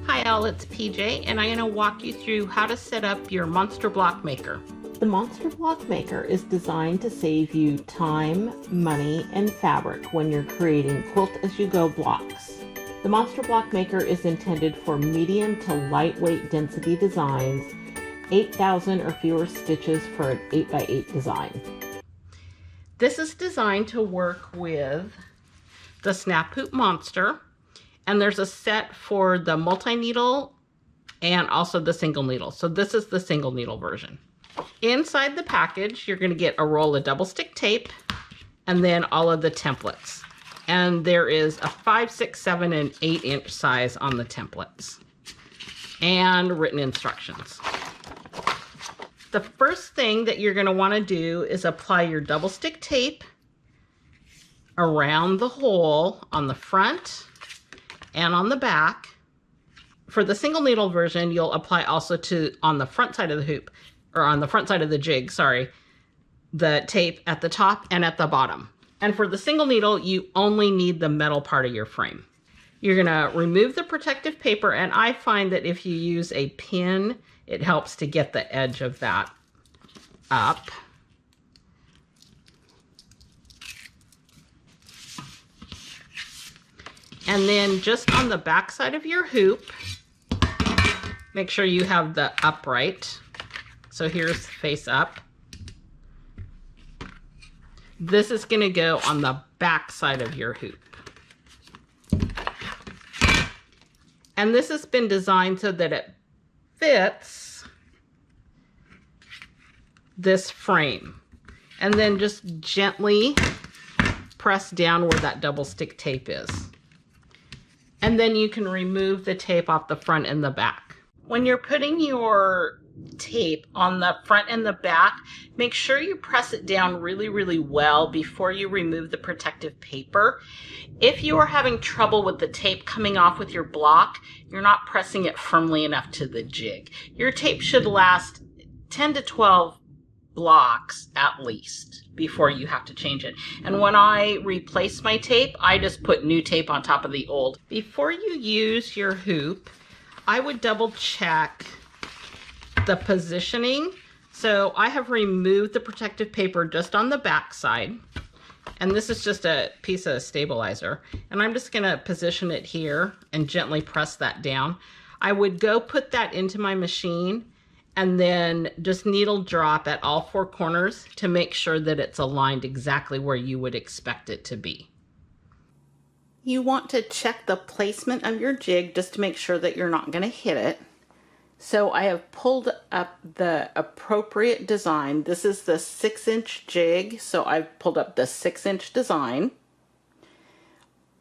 Hi all, it's PJ and I'm going to walk you through how to set up your monster block maker. The Monster Block Maker is designed to save you time, money, and fabric when you're creating quilt-as-you-go blocks. The Monster Block Maker is intended for medium to lightweight density designs, 8,000 or fewer stitches for an 8x8 design. This is designed to work with the Snap Hoop Monster, and there's a set for the multi-needle and also the single needle. So this is the single needle version. Inside the package, you're going to get a roll of double stick tape and then all of the templates. And there is a 5, 6, 7, and 8 inch size on the templates and written instructions. The first thing that you're going to want to do is apply your double stick tape around the hole on the front and on the back. For the single needle version, you'll apply also on the front side of the hoop, or on the front side of the jig, sorry, the tape at the top and at the bottom. And for the single needle, you only need the metal part of your frame. You're gonna remove the protective paper, and I find that if you use a pin, it helps to get the edge of that up. And then just on the back side of your hoop, make sure you have the upright. So here's face up. This is going to go on the back side of your hoop. And this has been designed so that it fits this frame. And then just gently press down where that double stick tape is. And then you can remove the tape off the front and the back. When you're putting your tape on the front and the back, make sure you press it down really, really well before you remove the protective paper. If you are having trouble with the tape coming off with your block, you're not pressing it firmly enough to the jig. Your tape should last 10 to 12 blocks at least before you have to change it. And when I replace my tape, I just put new tape on top of the old. Before you use your hoop, I would double check the positioning. So I have removed the protective paper just on the back side. And this is just a piece of stabilizer. And I'm just gonna position it here and gently press that down. I would go put that into my machine and then just needle drop at all 4 corners to make sure that it's aligned exactly where you would expect it to be. You want to check the placement of your jig just to make sure that you're not going to hit it. So I have pulled up the appropriate design. This is the 6-inch jig, so I've pulled up the 6-inch design.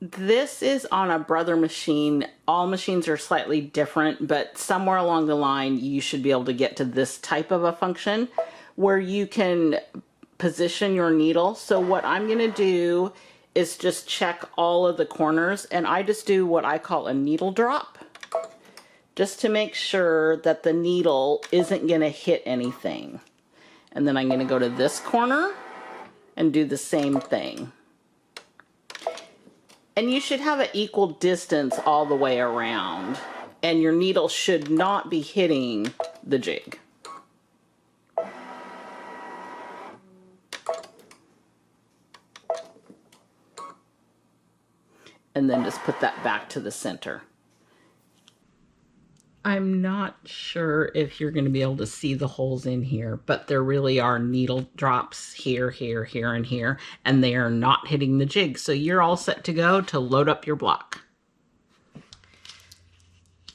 This is on a Brother machine. All machines are slightly different, but somewhere along the line you should be able to get to this type of a function where you can position your needle. So what I'm going to do is just check all of the corners, and I just do what I call a needle drop just to make sure that the needle isn't going to hit anything. And then I'm going to go to this corner and do the same thing. And you should have an equal distance all the way around, and your needle should not be hitting the jig. And then just put that back to the center. I'm not sure if you're going to be able to see the holes in here, but there really are needle drops here, here, here, and here, and they are not hitting the jig. So you're all set to go to load up your block.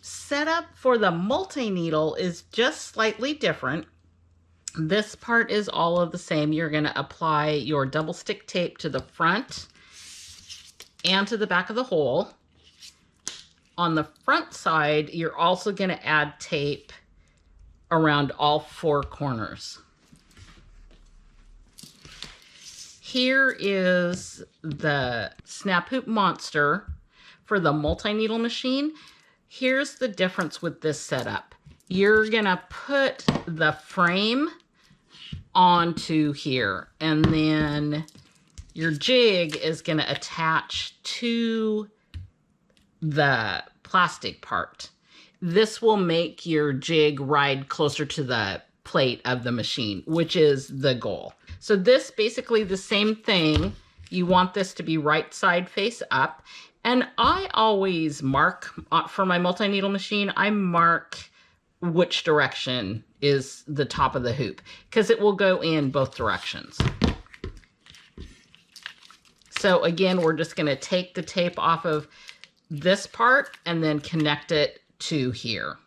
Setup for the multi-needle is just slightly different. This part is all of the same. You're going to apply your double stick tape to the front and to the back of the hole. On the front side, you're also going to add tape around all 4 corners. Here is the Snap Hoop Monster for the multi-needle machine. Here's the difference with this setup. You're going to put the frame onto here, and then your jig is going to attach to the plastic part. This will make your jig ride closer to the plate of the machine, which is the goal. So this basically the same thing. You want this to be right side face up. And I always mark for my multi-needle machine, I mark which direction is the top of the hoop because it will go in both directions. So again, we're just going to take the tape off of this part and then connect it to here.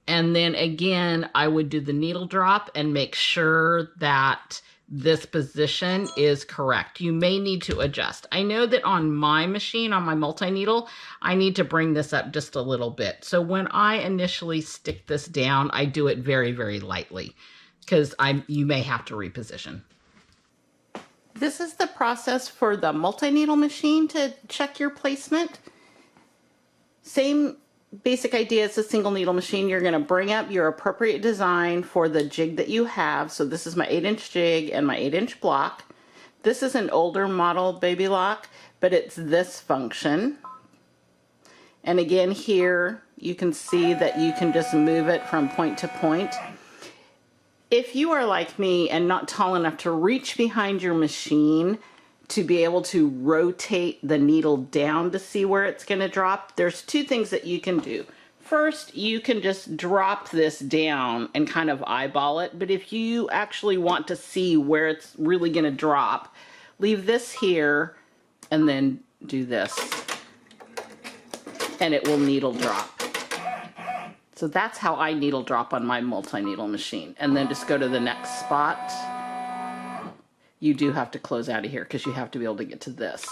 And then again, I would do the needle drop and make sure that this position is correct. You may need to adjust. I know that on my machine, on my multi-needle, I need to bring this up just a little bit. So when I initially stick this down, I do it very, very lightly because you may have to reposition. This is the process for the multi-needle machine to check your placement. Same basic idea as a single needle machine. You're going to bring up your appropriate design for the jig that you have. So this is my 8-inch jig and my 8-inch block. This is an older model baby lock, but it's this function. And again, here you can see that you can just move it from point to point. If you are like me and not tall enough to reach behind your machine to be able to rotate the needle down to see where it's going to drop, there's two things that you can do. First, you can just drop this down and kind of eyeball it, but if you actually want to see where it's really going to drop, leave this here and then do this, and it will needle drop. So that's how I needle drop on my multi-needle machine. And then just go to the next spot. You do have to close out of here because you have to be able to get to this.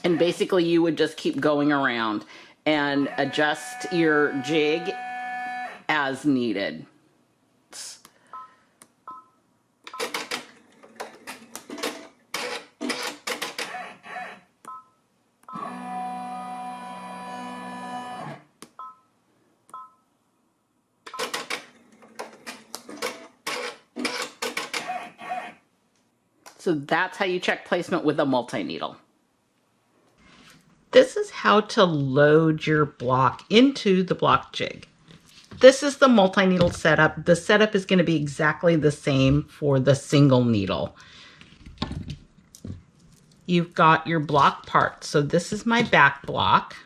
And basically you would just keep going around and adjust your jig as needed. So that's how you check placement with a multi-needle. This is how to load your block into the block jig. This is the multi-needle setup. The setup is going to be exactly the same for the single needle. You've got your block parts. So this is my back block,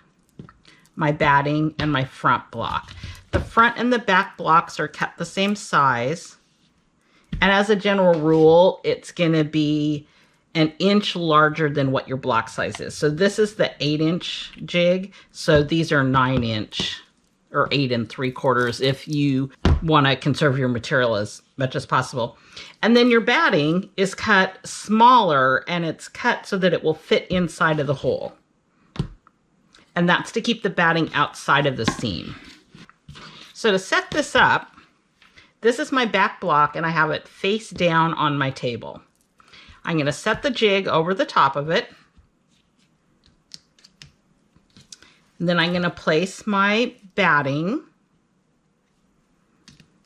my batting, and my front block. The front and the back blocks are kept the same size. And as a general rule, it's going to be an inch larger than what your block size is. So this is the 8-inch jig. So these are 9-inch or 8 3/4 if you want to conserve your material as much as possible. And then your batting is cut smaller, and it's cut so that it will fit inside of the hole. And that's to keep the batting outside of the seam. So to set this up, this is my back block, and I have it face down on my table. I'm going to set the jig over the top of it. And then I'm going to place my batting.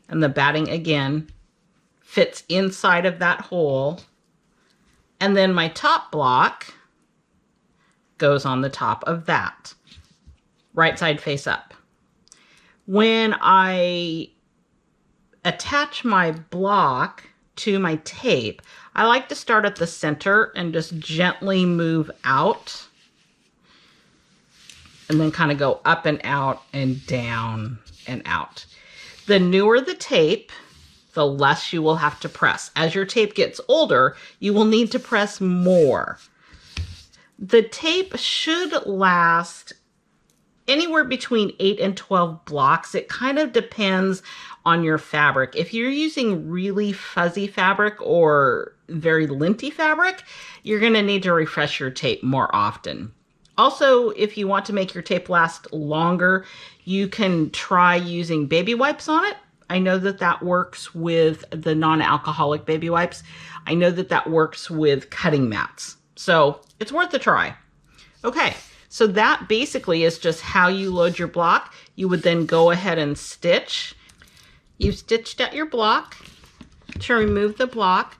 And the batting, again, fits inside of that hole. And then my top block goes on the top of that. Right side face up. When I attach my block to my tape, I like to start at the center and just gently move out, and then kind of go up and out and down and out. The newer the tape, the less you will have to press. As your tape gets older, you will need to press more. The tape should last anywhere between 8 and 12 blocks. It kind of depends on your fabric. If you're using really fuzzy fabric or very linty fabric, you're going to need to refresh your tape more often. Also, if you want to make your tape last longer, you can try using baby wipes on it. I know that that works with the non-alcoholic baby wipes. I know that that works with cutting mats. So it's worth a try. Okay, so that basically is just how you load your block. You would then go ahead and stitch. You've stitched at your block. To remove the block,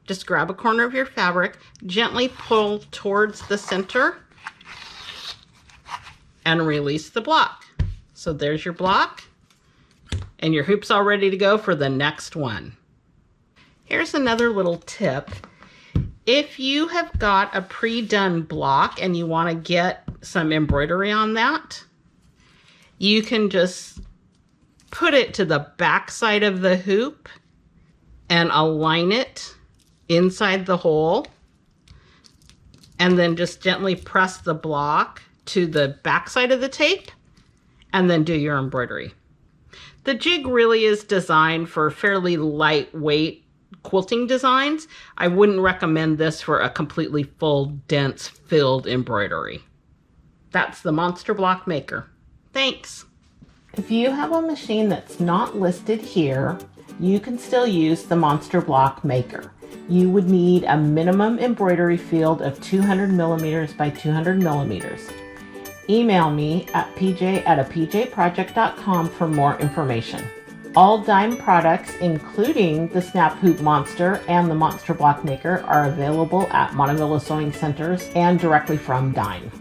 just grab a corner of your fabric, gently pull towards the center, and release the block. So there's your block, and your hoop's all ready to go for the next one. Here's another little tip. If you have got a pre-done block and you want to get some embroidery on that, you can just put it to the back side of the hoop and align it inside the hole, and then just gently press the block to the back side of the tape, and then do your embroidery. The jig really is designed for fairly lightweight quilting designs. I wouldn't recommend this for a completely full, dense, filled embroidery. That's the Monster Block Maker. Thanks. If you have a machine that's not listed here, you can still use the Monster Block Maker. You would need a minimum embroidery field of 200 millimeters by 200 millimeters. Email me at pj@apjproject.com for more information. All Dime products, including the Snap Hoop Monster and the Monster Block Maker, are available at Montevilla Sewing Centers and directly from Dime.